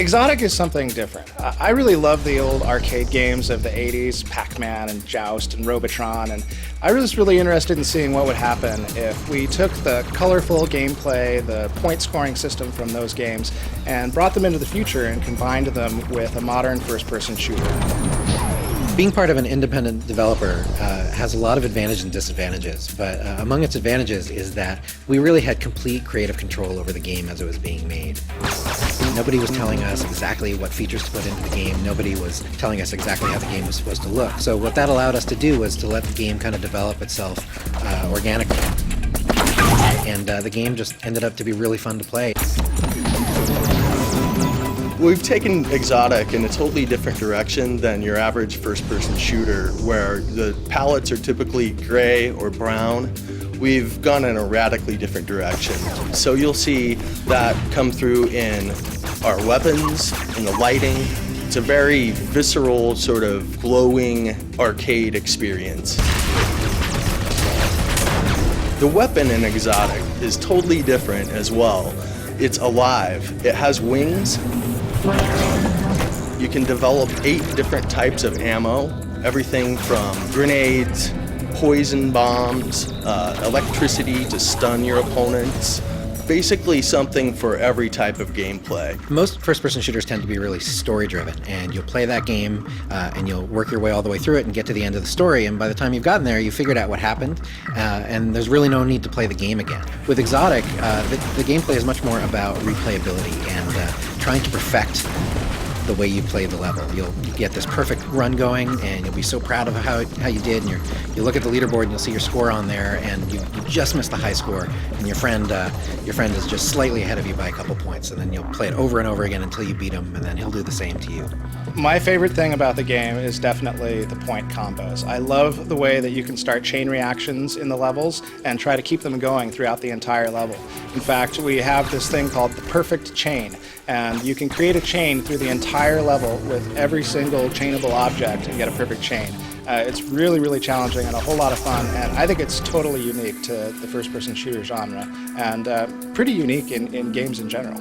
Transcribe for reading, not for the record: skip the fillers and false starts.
Xotic is something different. I really love the old arcade games of the 80s, Pac-Man and Joust and Robotron, and I was really interested in seeing what would happen if we took the colorful gameplay, the point scoring system from those games, and brought them into the future and combined them with a modern first-person shooter. Being part of an independent developer has a lot of advantages and disadvantages, but among its advantages is that we really had complete creative control over the game as it was being made. Nobody was telling us exactly what features to put into the game. Nobody was telling us exactly how the game was supposed to look. So what that allowed us to do was to let the game kind of develop itself organically. And the game just ended up to be really fun to play. We've taken Xotic in a totally different direction than your average first-person shooter, where the palettes are typically gray or brown. We've gone in a radically different direction. So you'll see that come through in our weapons, in the lighting. It's a very visceral, sort of glowing arcade experience. The weapon in Xotic is totally different as well. It's alive. It has wings. You can develop 8 different types of ammo, everything from grenades, poison bombs, electricity to stun your opponents. Basically something for every type of gameplay. Most first-person shooters tend to be really story-driven, and you'll play that game and you'll work your way all the way through it and get to the end of the story, and by the time you've gotten there, you figured out what happened, and there's really no need to play the game again. With Xotic, the gameplay is much more about replayability and trying to perfect the way you play the level. You'll get this perfect run going, and you'll be so proud of how you did, and you look at the leaderboard and you'll see your score on there, and you just missed the high score, and your friend is just slightly ahead of you by a couple points, and then you'll play it over and over again until you beat him, and then he'll do the same to you. My favorite thing about the game is definitely the point combos. I love the way that you can start chain reactions in the levels and try to keep them going throughout the entire level. In fact, we have this thing called the perfect chain, and you can create a chain through the entire level with every single chainable object and get a perfect chain. It's really, really challenging and a whole lot of fun, and I think it's totally unique to the first-person shooter genre, and pretty unique in games in general.